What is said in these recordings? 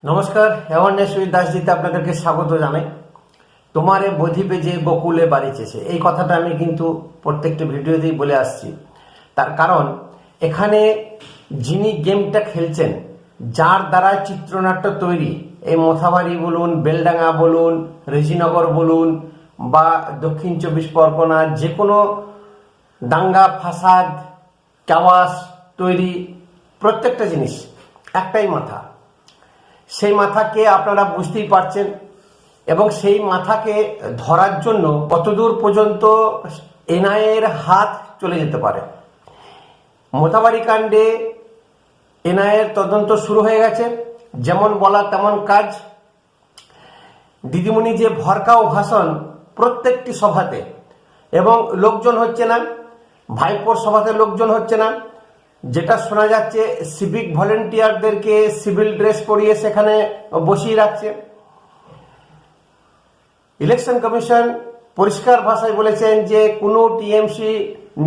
নমস্কার, awareness with দাসজিতে আপনাদেরকে স্বাগত জানাই। তোমারে বধিবে যে বকুলে বাড়িতেছে, এই কথাটা আমি কিন্তু প্রত্যেকটা ভিডিওতেই বলে আসছি। তার কারণ এখানে যিনি গেমটা খেলছেন, যার দ্বারা চিত্রনাট্য তৈরি, এই মোথাবাড়ি বলুন, বেলডাঙ্গা বলুন, রেজিনগর বলুন বা দক্ষিণ চব্বিশ পরগনা, যে কোনো দাঙ্গা ফাসাদ চাওয়াস তৈরি প্রত্যেকটা জিনিস একটাই মাথা। সেই মাথাকে আপনারা বুঝতেই পারছেন, এবং সেই মাথাকে ধরার জন্য কতদূর পর্যন্ত এনআইএর হাত চলে যেতে পারে। মোথাবাড়ি কাণ্ডে এনআইএর তদন্ত শুরু হয়ে গেছে, যেমন বলা তেমন কাজ। দিদিমণি যে ভরকাও ভাষণ প্রত্যেকটি সভাতে, এবং লোকজন হচ্ছে না, ভাইপোর সভাতে লোকজন হচ্ছে না, যেটা শোনা যাচ্ছে সিভিক ভলেন্টিয়ারদেরকে সিভিল ড্রেস পরিয়ে সেখানে বসিয়ে রাখছে। ইলেকশন কমিশন পরিষ্কার ভাষায় বলেছেন যে কোনো টিএমসি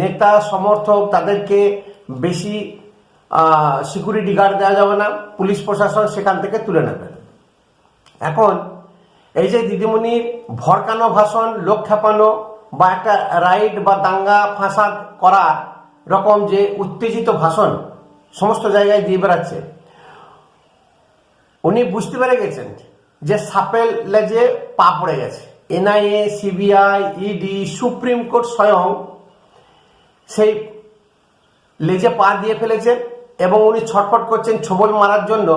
নেতা সমর্থক তাদেরকে বেশি সিকিউরিটি গার্ড দেওয়া যাবে না, পুলিশ প্রশাসন সেখান থেকে তুলে নেবে। এখন এই যে দিদিমণির ভরকানো ভাষণ, লোক খেপানো বা একটা রাইড বা দাঙ্গা ফাসাদ করা রকম যে উত্তেজিত ভাষণ সমস্ত জায়গায় দিয়ে বেড়াচ্ছে, উনি বুঝতে পেরে গেছেন যে সাপের লেজে পা পড়ে গেছে। NIA, CBI, ED, Supreme Court স্বয়ং সেই লেজে পা দিয়ে ফেলেছে, এবং উনি ছটফট করছেন ছোবল মারার জন্য।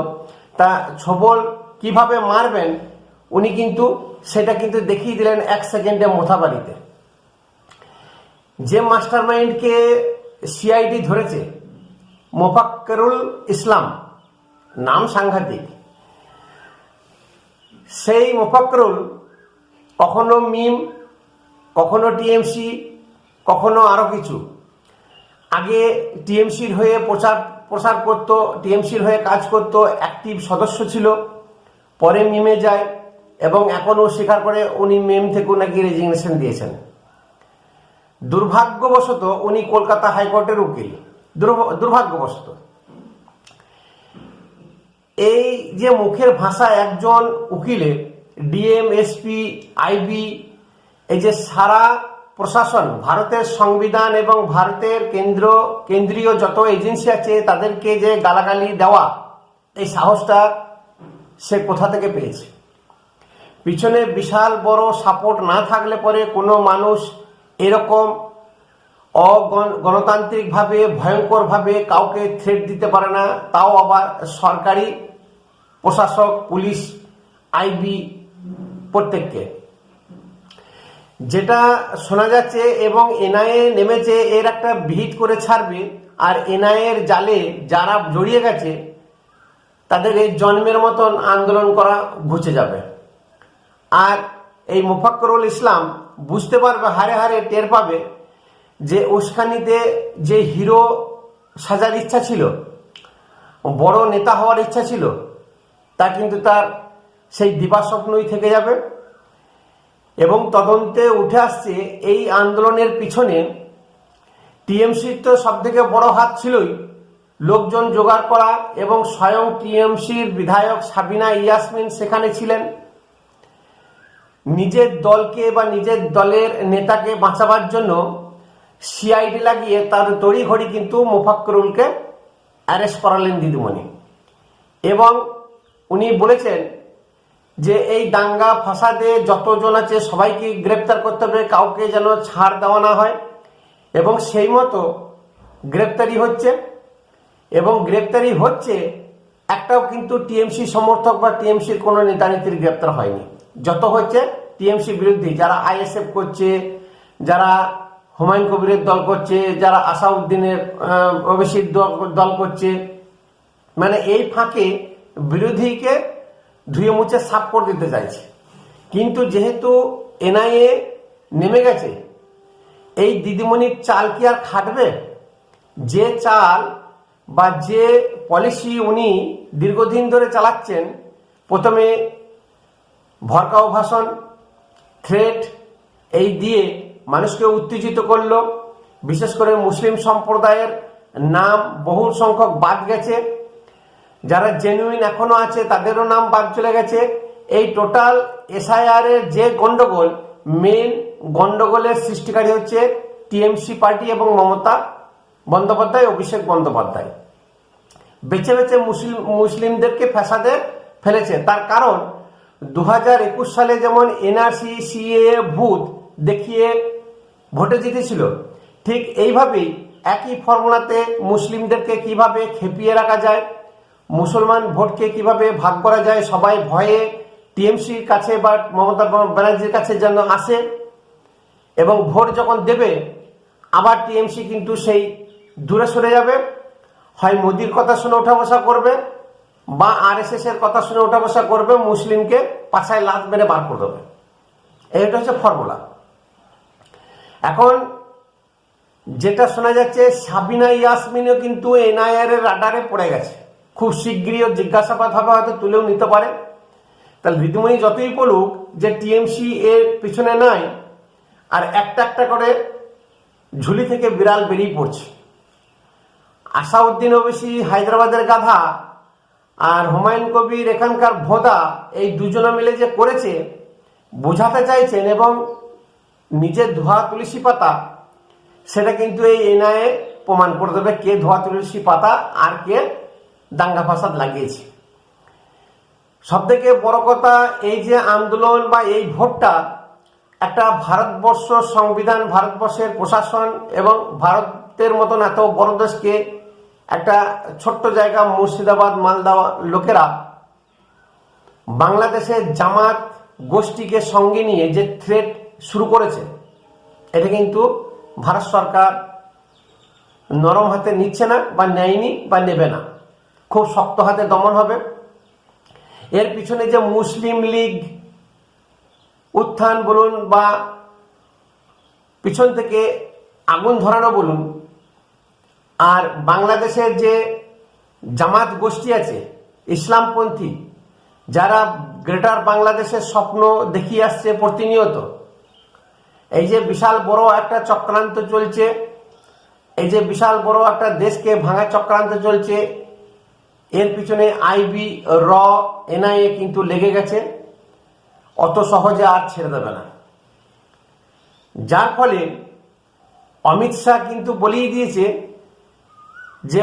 তা ছোবল কিভাবে মারবেন উনি কিন্তু সেটা কিন্তু দেখিয়ে দিলেন 1 সেকেন্ডে মোথাবাড়িতে। যে মাস্টার মাইন্ডকে সিআইডি ধরেছে, মোফাক্কেরুল ইসলাম, নাম সাংঘাতিক। সেই মোফাক্কেরুল কখনো মিম, কখনো টিএমসি, কখনো আরো কিছু। আগে টিএমসির হয়ে প্রচার করতো, টিএমসির হয়ে কাজ করত, অ্যাক্টিভ সদস্য ছিল, পরে মিমে যায়, এবং এখনও স্বীকার করে উনি মিম থেকেও নাকি রেজিগনেশন দিয়েছেন। দুর্ভাগ্যবশত উনি কলকাতা হাইকোর্টের উকিল। দুর্ভাগ্যবশত এই যে মুখের ভাষা একজন উকিলের, ডিএম, এসপি, আইবি, এই যে সারা প্রশাসন, ভারতের সংবিধান এবং ভারতের কেন্দ্রীয় যত এজেন্সি আছে তাদেরকে যে গালাগালি দেওয়া, এই সাহসটা সে কোথা থেকে পেয়েছে? পিছনে বিশাল বড় সাপোর্ট না থাকলে পরে কোনো মানুষ এরকম অগণতান্ত্রিকভাবে, ভয়ঙ্করভাবে কাউকে থ্রেট দিতে পারে না, তাও আবার সরকারি প্রশাসক, পুলিশ, আইবি প্রত্যেককে। যেটা শোনা যাচ্ছে, এবং এনআইএ নেমেছে এর একটা ভিট করে ছাড়বে, আর এনআইএর জালে যারা জড়িয়ে গেছে তাদের এই জন্মের মতন আন্দোলন করা ঘুচে যাবে। আর এই মোফাক্কেরুল ইসলাম বুঝতে পারবে, হারে হারে টের পাবে যে উস্কানিতে যে হিরো সাজার ইচ্ছা ছিল, বড় নেতা হওয়ার ইচ্ছা ছিল, তা কিন্তু তার সেই দিবাস্বপ্নই থেকে যাবে। এবং তদন্তে উঠে আসছে এই আন্দোলনের পিছনে টিএমসির তো সব থেকে বড় হাত ছিলই, লোকজন জোগাড় করা, এবং স্বয়ং টিএমসির বিধায়ক সাবিনা ইয়াসমিন সেখানে ছিলেন। নিজের দলকে বা নিজের দলের নেতাকে বাঁচাবার জন্য সিআইডি লাগিয়ে তার তড়িঘড়ি কিন্তু মোফাক্কেরুলকে অ্যারেস্ট করালেন দিদিমণি। এবং উনি বলেছেন যে এই দাঙ্গা ফাসাদে যতজন আছে সবাইকে গ্রেপ্তার করতে হবে, কাউকে যেন ছাড় দেওয়া না হয়। এবং সেই মতো গ্রেপ্তারি হচ্ছে, এবং গ্রেপ্তারি হচ্ছে, একটাও কিন্তু টিএমসি সমর্থক বা টিএমসির কোনো নেতানেত্রীর গ্রেপ্তার হয়নি। যত হচ্ছে টিএমসি বিরোধী, যারা আইএসএফ করছে, যারা হুমায়ুন কবিরের দল করছে, যারা আসাউদ্দিনের ওবেসির দল করছে, মানে এই ফাঁকে বিরোধীকে ধুয়ে মুছে সাফ করে দিতে চাইছে। কিন্তু যেহেতু এনআইএ নেমে গেছে, এই দিদিমণির চাল কি আর খাটবে? যে চাল বা যে পলিসি উনি দীর্ঘদিন ধরে চালাচ্ছেন, প্রথমে ভরকাও ভাষণ, থ্রেট, এই দিয়ে মানুষকে উত্তেজিত করলো। বিশেষ করে মুসলিম সম্প্রদায়ের নাম বহু সংখ্যক বাদ গেছে, যারা জেনুইন এখনো আছে তাদেরও নাম বাদ চলে গেছে। এই টোটাল এসআইআর এর যে গন্ডগোল, মেন গন্ডগোলের সৃষ্টিকারী হচ্ছে টিএমসি পার্টি এবং মমতা বন্দ্যোপাধ্যায়, অভিষেক বন্দ্যোপাধ্যায় বেছে বেছে মুসলিমদেরকে ফ্যাসাদে ফেলেছে। তার কারণ 2021 সালে যেমন এনআরসি সিএ ভূত দেখিয়ে ভোটে জিতেছিল, ঠিক এইভাবেই একই ফর্মুলাতে মুসলিমদেরকে কিভাবে খেপিয়ে রাখা যায়, মুসলমান ভোটকে কিভাবে ভাগ করা যায়, সবাই ভয়ে টিএমসির কাছে বা মমতা ব্যানার্জির কাছে যেন আসে, এবং ভোট যখন দেবে আবার টিএমসি কিন্তু সেই দূরে সরে যাবে, হয় মোদির কথা শুনে ওঠা বসা করবে বা আরএসএস এর কথা শুনে ওঠা বসা করবে, মুসলিমকে পাছায় লাত মেরে বার করে দেবে। এইটা হচ্ছে ফর্মুলা। এখন যেটা শোনা যাচ্ছে, সাবিনা ইয়াসমিনও কিন্তু এনআইআর এর রাডারে পড়ে গেছে, খুব শীঘ্রই জিজ্ঞাসাবাদ হবে, হয়তো তুলেও নিতে পারে। তাহলে ঋতুমণি যতই বলুক যে টিএমসি এর পিছনে নাই, আর একটা একটা করে ঝুলি থেকে বিড়াল বেরিয়ে পড়ছে। আসাউদ্দিন ওবেসি হায়দ্রাবাদের গাধা আর হুমায়ুন কবির এখানকার ভোদা, এই দুজনে মিলে যে করেছে বোঝাতে চাইছেন, এবং নিজের ধোয়া তুলসী পাতা সেটা কিন্তু এই এনআইএ প্রমাণ করে দেবে কে ধোয়া তুলসী পাতা আর কে দাঙ্গা ফাসাদ লাগিয়েছে। সব থেকে বড় কথা, এই যে আন্দোলন বা এই ভোটটা একটা ভারতবর্ষ সংবিধান, ভারতবর্ষের প্রশাসন এবং ভারতের মতন এত বড় দেশকে, একটা ছোট্ট জায়গা মুর্শিদাবাদ মালদা লোকেরা বাংলাদেশের জামাত গোষ্ঠীকে সঙ্গে নিয়ে যে থ্রেট শুরু করেছে, এটা কিন্তু ভারত সরকার নরম হাতে নিচ্ছে না, বা নেয়নি বা নেবে না, খুব শক্ত হাতে দমন হবে। এর পিছনে যে মুসলিম লীগ উত্থান বলুন বা পিছন থেকে আগুন ধরানো বলুন, আর বাংলাদেশের যে জামাত গোষ্ঠী আছে ইসলামপন্থী, যারা গ্রেটার বাংলাদেশের স্বপ্ন দেখিয়ে আসছে প্রতিনিয়ত, এই যে বিশাল বড় একটা চক্রান্ত চলছে, এই যে বিশাল বড় একটা দেশকে ভাঙা চক্রান্ত চলছে, এর পিছনে আইবি, র, এনআইএ কিন্তু লেগে গেছে, অত সহজে আর ছেড়ে দেবে না। যার ফলে অমিত শাহ কিন্তু বলেই দিয়েছে যে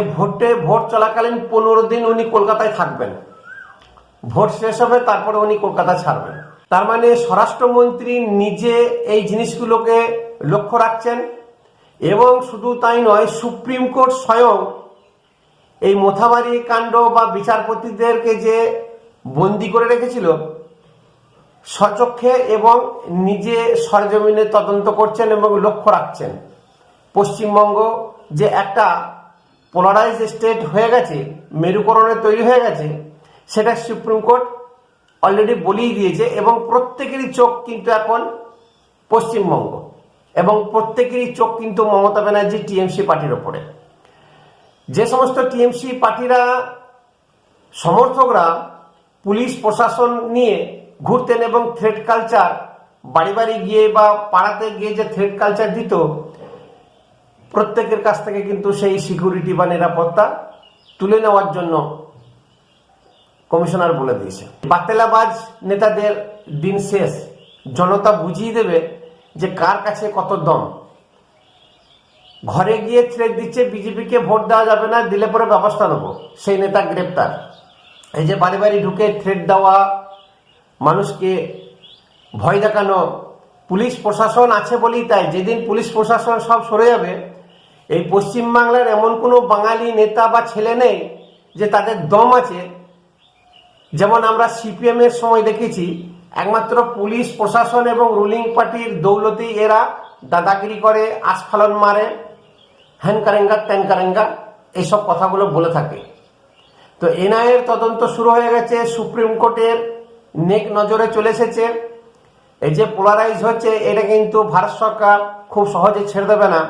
ভোট চলাকালীন 15 দিন উনি কলকাতায় থাকবেন, ভোট শেষ হবে তারপরে উনি কলকাতা ছাড়বেন। তার মানে স্বরাষ্ট্রমন্ত্রী নিজে এই জিনিসগুলোকে লক্ষ্য রাখছেন, এবং শুধু তাই নয়, সুপ্রিম কোর্ট স্বয়ং এই মোথাবাড়ি কাণ্ড বা বিচারপতিদেরকে যে বন্দি করে রেখেছিল স্বচক্ষে এবং নিজে সরজমিনে তদন্ত করছেন এবং লক্ষ্য রাখছেন। পশ্চিমবঙ্গ যে একটা পোলারাইজ স্টেট হয়ে গেছে, মেরুকরণে তৈরি হয়ে গেছে, সেটা সুপ্রিম কোর্ট অলরেডি বলেই দিয়েছে, এবং প্রত্যেকেরই চোখ কিন্তু এখন পশ্চিমবঙ্গ, এবং প্রত্যেকেরই চোখ কিন্তু মমতা ব্যানার্জি টিএমসি পার্টির ওপরে। যে সমস্ত টিএমসি পার্টিরা সমর্থকরা পুলিশ প্রশাসন নিয়ে ঘুরতেন এবং থ্রেড কালচার বাড়ি বাড়ি গিয়ে বা পাড়াতে গিয়ে যে থ্রেড কালচার দিত, প্রত্যেকের কাছ থেকে কিন্তু সেই সিকিউরিটি বা নিরাপত্তা তুলে নেওয়ার জন্য কমিশনার বলে দিয়েছে। বাতেলাবাজ নেতাদের দিন শেষ, জনতা বুঝিয়ে দেবে যে কার কাছে কত দম। ঘরে গিয়ে থ্রেট দিচ্ছে বিজেপিকে ভোট দেওয়া যাবে না, দিলে পরে ব্যবস্থা নেব, সেই নেতা গ্রেপ্তার। এই যে বাড়ি বাড়ি ঢুকে থ্রেট দেওয়া, মানুষকে ভয় দেখানো, পুলিশ প্রশাসন আছে বলেই তাই। যেদিন পুলিশ প্রশাসন সব সরে যাবে, এই পশ্চিমবাংলার এমন কোনো বাঙালি নেতা বা ছেলে নেই যে তাদের দম আছে। যেমন আমরা সিপিএম এর সময় দেখেছি, একমাত্র পুলিশ প্রশাসন এবং রুলিং পার্টির দৌলতেই এরা দাদাগিরি করে, আস্ফালন মারে, হ্যান কারেঙ্গা ত্যান কারেঙ্গা, এইসব কথাগুলো বলে থাকে। তো এনআইএর তদন্ত শুরু হয়ে গেছে, সুপ্রিম কোর্টের নেক নজরে চলে এসেছে। এই যে পোলারাইজ হচ্ছে, এটা কিন্তু ভারত সরকার খুব সহজে ছেড়ে দেবে না।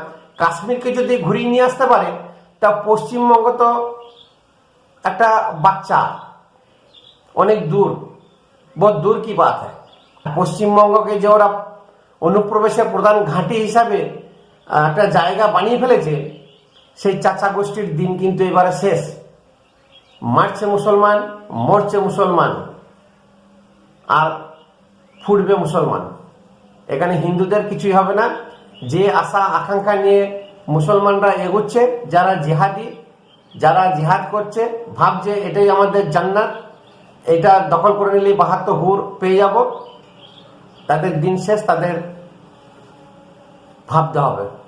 কাশ্মীরকে যদি ঘুরিয়ে নিয়ে আসতে পারে, তা পশ্চিমবঙ্গ তো একটা বাচ্চা, অনেক দূর, বহুত দূর কি বাত হয়। পশ্চিমবঙ্গকে যে ওরা অনুপ্রবেশের প্রধান ঘাঁটি হিসাবে একটা জায়গা বানিয়ে ফেলেছে, সেই চাচা গোষ্ঠীর দিন কিন্তু এবারে শেষ। মারছে মুসলমান, মরছে মুসলমান, আর ফুটবে মুসলমান। এখানে হিন্দুদের কিছুই হবে না। যে আশা আকাঙ্ক্ষা নিয়ে মুসলমানরা এগোচ্ছে, যারা জিহাদি, যারা জিহাদ করছে, ভাবছে এটাই আমাদের জান্নাত, এটা দখল করে নিলে 72 হুর পেয়ে যাব, তাদের দিন শেষ, তাদের ভাবতে হবে।